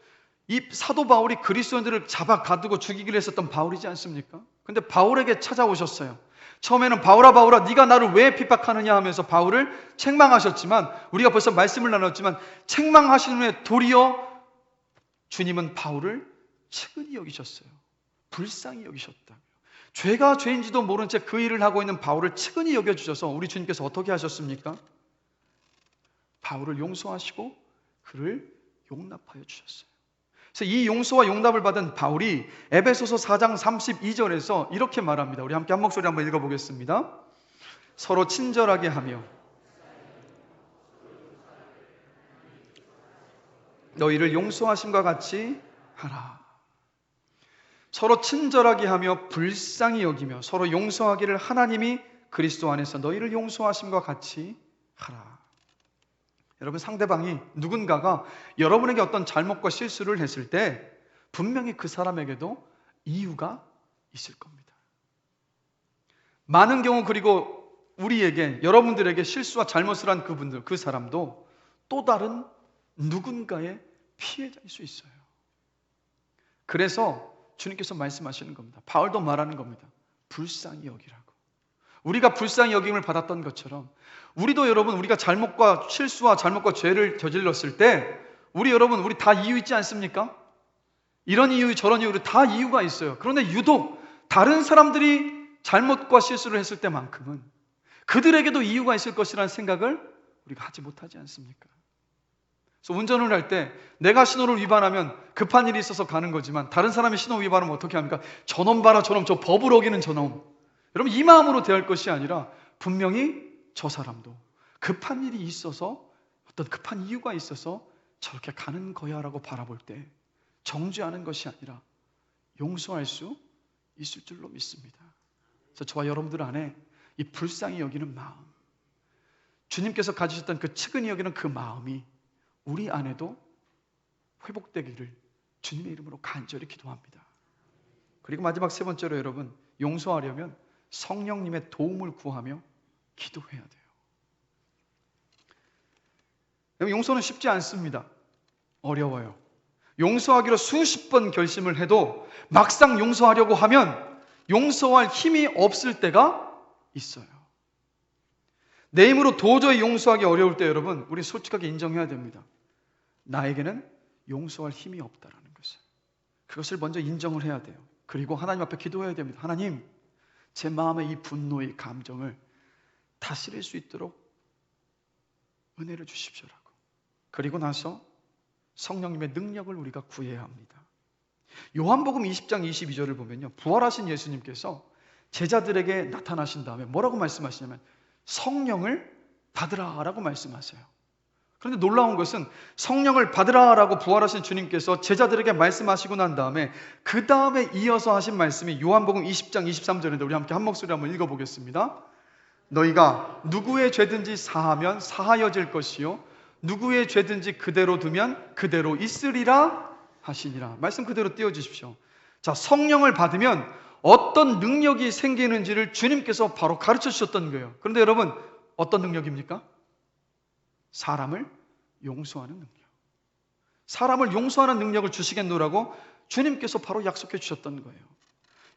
이 사도 바울이 그리스도인들을 잡아 가두고 죽이기로 했었던 바울이지 않습니까? 근데 바울에게 찾아오셨어요. 처음에는 바울아 바울아 네가 나를 왜 핍박하느냐 하면서 바울을 책망하셨지만, 우리가 벌써 말씀을 나눴지만, 책망하신 후에 도리어 주님은 바울을 측은히 여기셨어요. 불쌍히 여기셨다. 죄가 죄인지도 모른 채 그 일을 하고 있는 바울을 측은히 여겨주셔서 우리 주님께서 어떻게 하셨습니까? 바울을 용서하시고 그를 용납하여 주셨어요. 그래서 이 용서와 용납을 받은 바울이 에베소서 4장 32절에서 이렇게 말합니다. 우리 함께 한 목소리 한번 읽어보겠습니다. 서로 친절하게 하며 너희를 용서하심과 같이 하라. 서로 친절하게 하며 불쌍히 여기며 서로 용서하기를 하나님이 그리스도 안에서 너희를 용서하심과 같이 하라. 여러분, 상대방이 누군가가 여러분에게 어떤 잘못과 실수를 했을 때 분명히 그 사람에게도 이유가 있을 겁니다. 많은 경우, 그리고 우리에게, 여러분들에게 실수와 잘못을 한 그분들, 그 사람도 또 다른 누군가의 피해자일 수 있어요. 그래서 주님께서 말씀하시는 겁니다. 바울도 말하는 겁니다. 불쌍히 여기라고. 우리가 불쌍히 여김을 받았던 것처럼 우리도, 여러분, 우리가 잘못과 실수와 잘못과 죄를 저질렀을 때 우리 다 이유 있지 않습니까? 이런 이유 저런 이유로 다 이유가 있어요. 그런데 유독 다른 사람들이 잘못과 실수를 했을 때만큼은 그들에게도 이유가 있을 것이라는 생각을 우리가 하지 못하지 않습니까? 그래서 운전을 할 때 내가 신호를 위반하면 급한 일이 있어서 가는 거지만, 다른 사람이 신호 위반하면 어떻게 합니까? 저놈 봐라, 저놈, 저 법을 어기는 저놈. 여러분, 이 마음으로 대할 것이 아니라 분명히 저 사람도 급한 일이 있어서, 어떤 급한 이유가 있어서 저렇게 가는 거야라고 바라볼 때 정죄하는 것이 아니라 용서할 수 있을 줄로 믿습니다. 그래서 저와 여러분들 안에 이 불쌍히 여기는 마음, 주님께서 가지셨던 그 측은히 여기는 그 마음이 우리 안에도 회복되기를 주님의 이름으로 간절히 기도합니다. 그리고 마지막 세 번째로, 여러분, 용서하려면 성령님의 도움을 구하며 기도해야 돼요. 용서는 쉽지 않습니다. 어려워요. 용서하기로 수십 번 결심을 해도 막상 용서하려고 하면 용서할 힘이 없을 때가 있어요. 내 힘으로 도저히 용서하기 어려울 때, 여러분, 우리 솔직하게 인정해야 됩니다. 나에게는 용서할 힘이 없다라는 것을. 그것을 먼저 인정을 해야 돼요. 그리고 하나님 앞에 기도해야 됩니다. 하나님, 제 마음의 이 분노의 감정을 다스릴 수 있도록 은혜를 주십시오라고. 그리고 나서 성령님의 능력을 우리가 구해야 합니다. 요한복음 20장 22절을 보면요, 부활하신 예수님께서 제자들에게 나타나신 다음에 뭐라고 말씀하시냐면 성령을 받으라라고 말씀하세요. 그런데 놀라운 것은 성령을 받으라라고 부활하신 주님께서 제자들에게 말씀하시고 난 다음에 그 다음에 이어서 하신 말씀이 요한복음 20장 23절인데 우리 함께 한 목소리 한번 읽어보겠습니다. 너희가 누구의 죄든지 사하면 사하여질 것이요 누구의 죄든지 그대로 두면 그대로 있으리라 하시니라. 말씀 그대로 띄워주십시오. 자, 성령을 받으면 어떤 능력이 생기는지를 주님께서 바로 가르쳐 주셨던 거예요. 그런데 여러분, 어떤 능력입니까? 사람을 용서하는 능력. 사람을 용서하는 능력을 주시겠노라고 주님께서 바로 약속해 주셨던 거예요.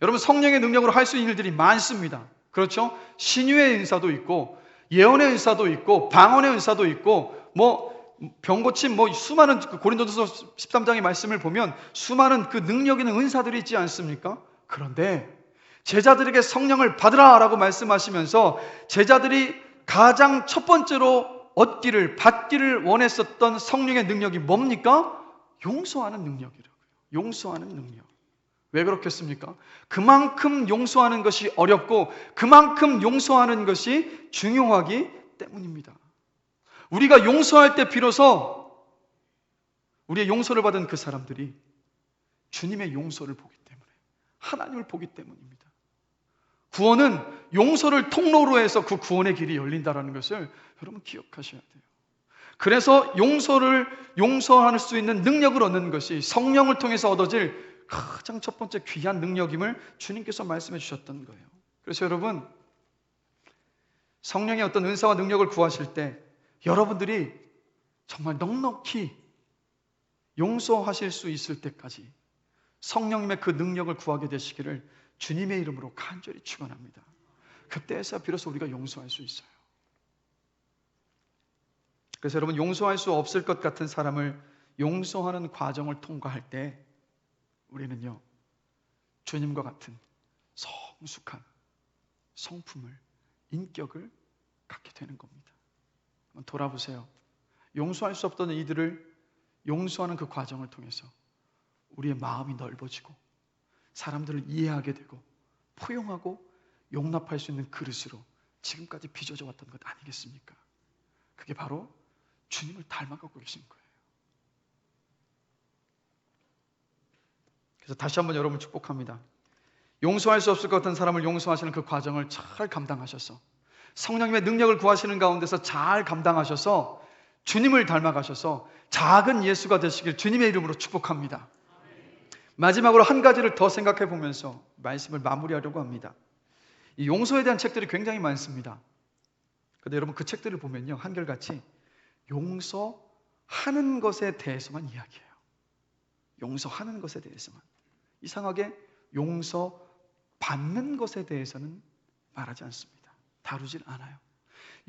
여러분, 성령의 능력으로 할 수 있는 일들이 많습니다. 그렇죠? 신유의 은사도 있고 예언의 은사도 있고 방언의 은사도 있고 병고침 수많은 고린도전서 13장의 말씀을 보면 수많은 그 능력 있는 은사들이 있지 않습니까? 그런데 제자들에게 성령을 받으라라고 말씀하시면서 제자들이 가장 첫 번째로 받기를 원했었던 성령의 능력이 뭡니까? 용서하는 능력이라고요. 용서하는 능력. 왜 그렇겠습니까? 그만큼 용서하는 것이 어렵고 그만큼 용서하는 것이 중요하기 때문입니다. 우리가 용서할 때 비로소 우리의 용서를 받은 그 사람들이 주님의 용서를 보기 때문에, 하나님을 보기 때문입니다. 구원은 용서를 통로로 해서 그 구원의 길이 열린다는 것을 여러분 기억하셔야 돼요. 그래서 용서할 수 있는 능력을 얻는 것이 성령을 통해서 얻어질 가장 첫 번째 귀한 능력임을 주님께서 말씀해 주셨던 거예요. 그래서 여러분, 성령의 어떤 은사와 능력을 구하실 때 여러분들이 정말 넉넉히 용서하실 수 있을 때까지 성령님의 그 능력을 구하게 되시기를 주님의 이름으로 간절히 축원합니다. 그때에서 비로소 우리가 용서할 수 있어요. 그래서 여러분, 용서할 수 없을 것 같은 사람을 용서하는 과정을 통과할 때 우리는요, 주님과 같은 성숙한 성품을, 인격을 갖게 되는 겁니다. 한번 돌아보세요. 용서할 수 없던 이들을 용서하는 그 과정을 통해서 우리의 마음이 넓어지고 사람들을 이해하게 되고 포용하고 용납할 수 있는 그릇으로 지금까지 빚어져 왔던 것 아니겠습니까? 그게 바로 주님을 닮아가고 계신 거예요. 그래서 다시 한번 여러분을 축복합니다. 용서할 수 없을 것 같은 사람을 용서하시는 그 과정을 잘 감당하셔서 성령님의 능력을 구하시는 가운데서 잘 감당하셔서 주님을 닮아가셔서 작은 예수가 되시길 주님의 이름으로 축복합니다. 마지막으로 한 가지를 더 생각해 보면서 말씀을 마무리하려고 합니다. 이 용서에 대한 책들이 굉장히 많습니다. 그런데 여러분, 그 책들을 보면요, 한결같이 용서하는 것에 대해서만 이야기해요. 용서하는 것에 대해서만. 이상하게 용서받는 것에 대해서는 말하지 않습니다. 다루질 않아요.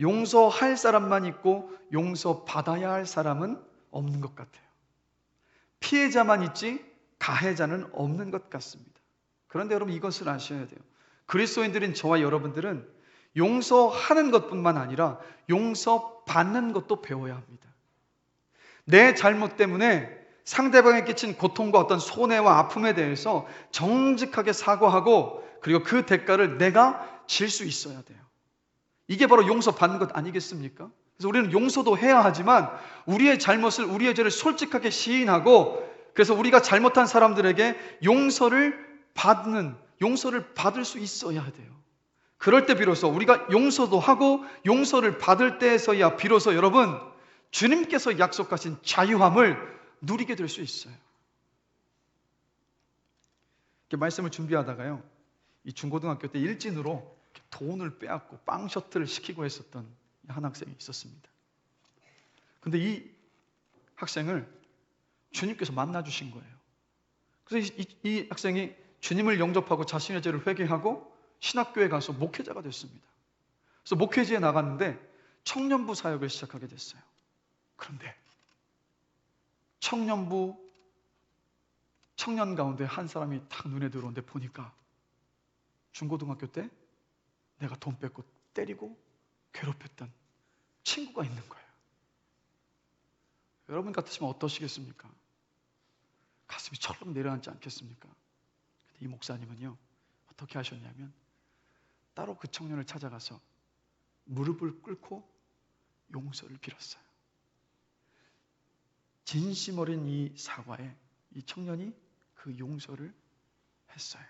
용서할 사람만 있고 용서받아야 할 사람은 없는 것 같아요. 피해자만 있지 가해자는 없는 것 같습니다. 그런데 여러분, 이것을 아셔야 돼요. 그리스도인들인 저와 여러분들은 용서하는 것뿐만 아니라 용서받는 것도 배워야 합니다. 내 잘못 때문에 상대방에 끼친 고통과 어떤 손해와 아픔에 대해서 정직하게 사과하고 그리고 그 대가를 내가 질 수 있어야 돼요. 이게 바로 용서받는 것 아니겠습니까? 그래서 우리는 용서도 해야 하지만 우리의 잘못을, 우리의 죄를 솔직하게 시인하고 그래서 우리가 잘못한 사람들에게 용서를 받을 수 있어야 돼요. 그럴 때 비로소 우리가 용서도 하고 용서를 받을 때에서야 비로소 여러분, 주님께서 약속하신 자유함을 누리게 될 수 있어요. 이렇게 말씀을 준비하다가요, 이 중고등학교 때 일진으로 돈을 빼앗고 빵 셔틀을 시키고 했었던 한 학생이 있었습니다. 근데 이 학생을 주님께서 만나주신 거예요. 그래서 이 학생이 주님을 영접하고 자신의 죄를 회개하고 신학교에 가서 목회자가 됐습니다. 그래서 목회지에 나갔는데 청년부 사역을 시작하게 됐어요. 그런데 청년 가운데 한 사람이 딱 눈에 들어오는데 보니까 중고등학교 때 내가 돈 뺏고 때리고 괴롭혔던 친구가 있는 거예요. 여러분 같으시면 어떠시겠습니까? 가슴이 철렁 내려앉지 않겠습니까? 근데 이 목사님은요, 어떻게 하셨냐면 따로 그 청년을 찾아가서 무릎을 꿇고 용서를 빌었어요. 진심 어린 이 사과에 이 청년이 그 용서를 했어요.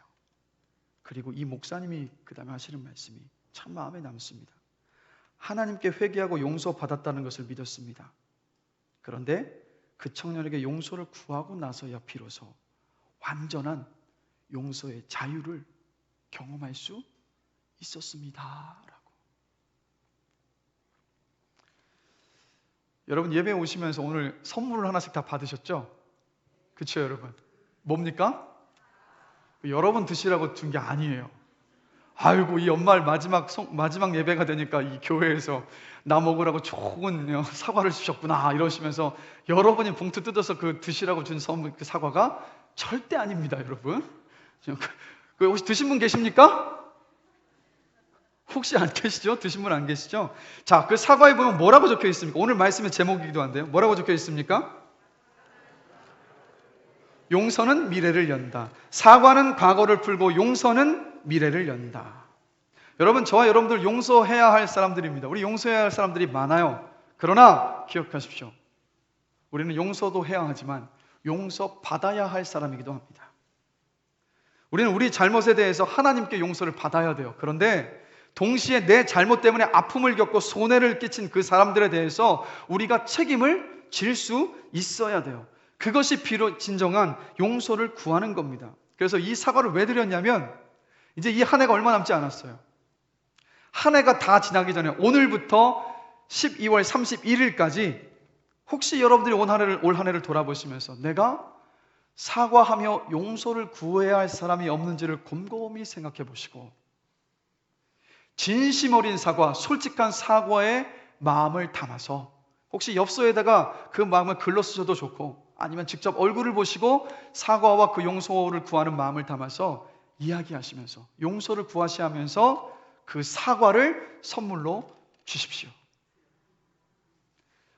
그리고 이 목사님이 그 다음에 하시는 말씀이 참 마음에 남습니다. 하나님께 회개하고 용서받았다는 것을 믿었습니다. 그런데 그 청년에게 용서를 구하고 나서야 비로소 완전한 용서의 자유를 경험할 수 있었습니다. 라고. 여러분, 예배 오시면서 오늘 선물을 하나씩 다 받으셨죠? 그렇죠, 여러분? 뭡니까? 여러분 드시라고 준 게 아니에요. 아이고, 이 연말 마지막 예배가 되니까 이 교회에서 나 먹으라고 좋은 사과를 주셨구나 이러시면서 여러분이 봉투 뜯어서 그 드시라고 준 선물, 그 사과가 절대 아닙니다, 여러분. 혹시 드신 분 계십니까? 혹시 안 계시죠? 드신 분 안 계시죠? 자, 그 사과에 보면 뭐라고 적혀 있습니까? 오늘 말씀의 제목이기도 한데요. 뭐라고 적혀 있습니까? 용서는 미래를 연다. 사과는 과거를 풀고 용서는 미래를 연다. 여러분, 저와 여러분들 용서해야 할 사람들입니다. 우리 용서해야 할 사람들이 많아요. 그러나 기억하십시오. 우리는 용서도 해야 하지만 용서받아야 할 사람이기도 합니다. 우리는 우리 잘못에 대해서 하나님께 용서를 받아야 돼요. 그런데 동시에 내 잘못 때문에 아픔을 겪고 손해를 끼친 그 사람들에 대해서 우리가 책임을 질 수 있어야 돼요. 그것이 비로 진정한 용서를 구하는 겁니다. 그래서 이 사과를 왜 드렸냐면 이제 이 한 해가 얼마 남지 않았어요. 한 해가 다 지나기 전에 오늘부터 12월 31일까지 혹시 여러분들이 올 한 해를 돌아보시면서 내가 사과하며 용서를 구해야 할 사람이 없는지를 곰곰이 생각해 보시고 진심 어린 사과, 솔직한 사과의 마음을 담아서 혹시 엽서에다가 그 마음을 글로 쓰셔도 좋고 아니면 직접 얼굴을 보시고 사과와 그 용서를 구하는 마음을 담아서 이야기하시면서 용서를 구하시면서 그 사과를 선물로 주십시오.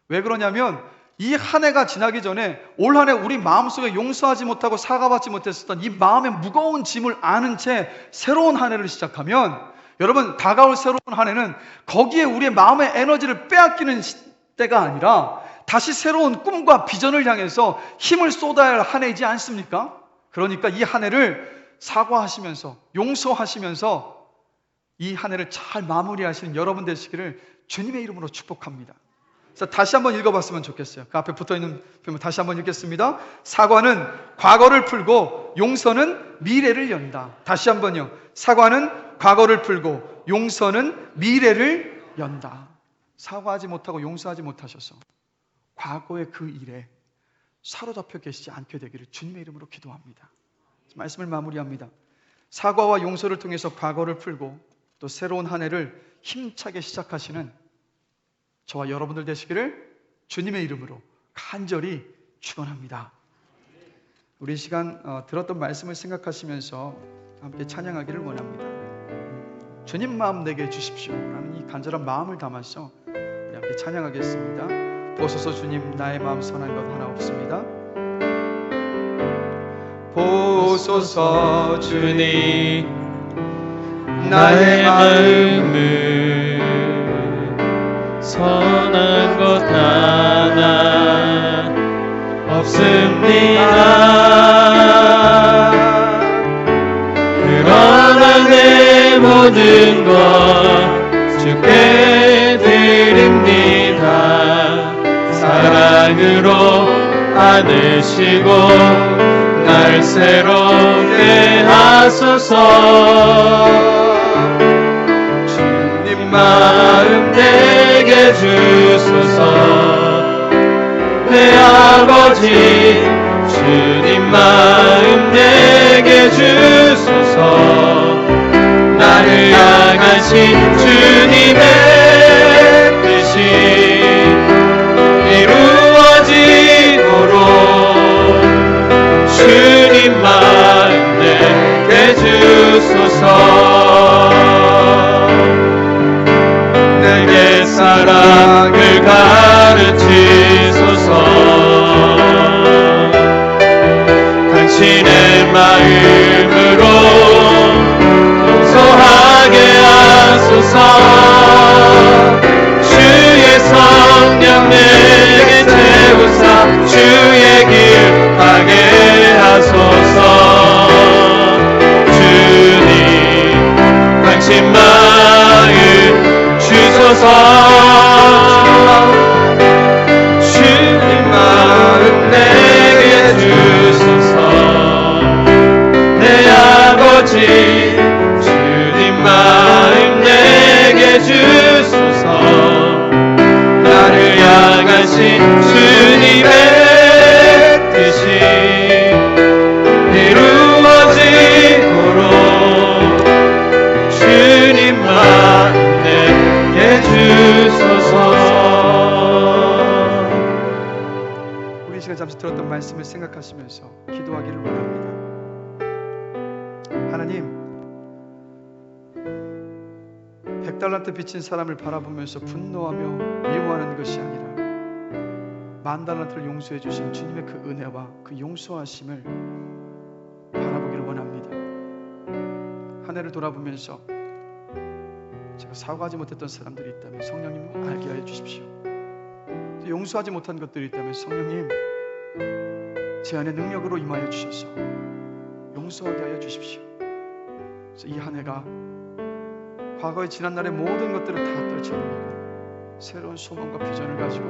왜 그러냐면 이 한 해가 지나기 전에 올 한 해 우리 마음속에 용서하지 못하고 사과받지 못했었던 이 마음의 무거운 짐을 아는 채 새로운 한 해를 시작하면 여러분 다가올 새로운 한 해는 거기에 우리의 마음의 에너지를 빼앗기는 때가 아니라 다시 새로운 꿈과 비전을 향해서 힘을 쏟아야 할 한 해이지 않습니까? 그러니까 이 한 해를 사과하시면서 용서하시면서 이 한 해를 잘 마무리하시는 여러분 되시기를 주님의 이름으로 축복합니다. 그래서 다시 한번 읽어봤으면 좋겠어요. 그 앞에 붙어있는 표현 다시 한번 읽겠습니다. 사과는 과거를 풀고 용서는 미래를 연다. 다시 한번요. 사과는 과거를 풀고 용서는 미래를 연다. 사과하지 못하고 용서하지 못하셔서 과거의 그 일에 사로잡혀 계시지 않게 되기를 주님의 이름으로 기도합니다. 말씀을 마무리합니다. 사과와 용서를 통해서 과거를 풀고 또 새로운 한 해를 힘차게 시작하시는 저와 여러분들 되시기를 주님의 이름으로 간절히 축원합니다. 우리 시간 들었던 말씀을 생각하시면서 함께 찬양하기를 원합니다. 주님 마음 내게 주십시오 라는 이 간절한 마음을 담아서 우리 함께 찬양하겠습니다. 보소서 주님 나의 마음 선한 것 하나 없습니다. 보소서 주님 나의 마음을 선한 것 하나 없습니다. 그러나 내 모든 것 주께 드립니다. 사랑으로 안으시고 날 새롭게 하소서. 주님 마음 내게 주소서. 내 아버지 주님 마음 내게 주소서. 나를 향하신 주님의 뜻이 이루어지도록 주님 마음 내게 주소서. 내게 사랑을 가르치소서. 당신의 마음으로 용서하게 하소서. 주의 성령 내게 채우사 주의 길 가게 하소서. 주님 당신 마음 주소서. 주님 마음 내게 주소서. 내 아버지 주님 마음 내게 주소서. 나를 향하신 주님의 뜻이 이루어지도록 주님 마음 내게 주소서. 우리 시간 잠시 들었던 말씀을 생각하시면서 기도하기를 원합니다. 하나님, 100달란트 빚진 사람을 바라보면서 분노하며 미워하는 것이 아니라 10,000달란트를 용서해 주신 주님의 그 은혜와 그 용서하심을 바라보기를 원합니다. 한 해를 돌아보면서 제가 사과하지 못했던 사람들이 있다면 성령님 알게 하여 주십시오. 또 용서하지 못한 것들이 있다면 성령님 제 안에 능력으로 임하여 주셔서 용서하게 하여 주십시오. 그래서 이 한 해가 과거의 지난날의 모든 것들을 다 떨쳐버리고 새로운 소망과 비전을 가지고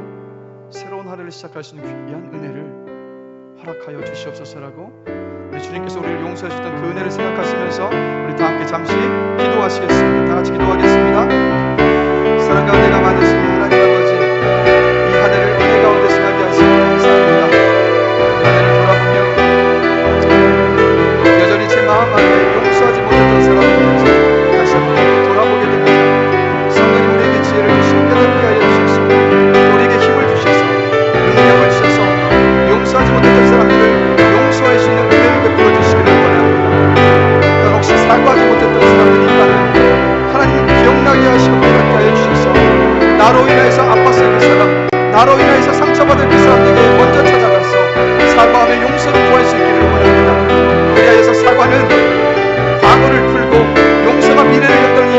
새로운 한 해를 시작할 수 있는 귀한 은혜를 허락하여 주시옵소서라고 우리 주님께서 우리를 용서해 주셨던 그 은혜를 생각하시면서 우리 다 함께 잠시 기도하시겠습니다. 다 같이 기도하겠습니다. 사랑 가운데가 많으신 하나님 아버지, 이 한 해를 은혜 가운데 지나게 나로 인하여서 상처받을 그 사람들에게 먼저 찾아가서 사과하며 용서를 구할 수 있기를 원합니다. 그리하여서 사과는 과거를 풀고 용서가 미래를 연다는 이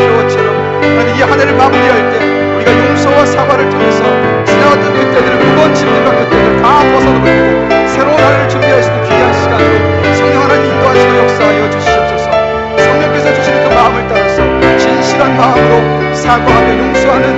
표어처럼 하나님 이 한 해를 마무리할 때 우리가 용서와 사과를 통해서 지나왔던 그때들 무거운 짐들과 그때들 다 벗어버리고 새로운 한 해를 준비할 수 있는 귀한 시간으로 성령 하나님 인도하시고 역사하여 주시옵소서. 성령께서 주시는 그 마음을 따라서 진실한 마음으로 사과하며 용서하는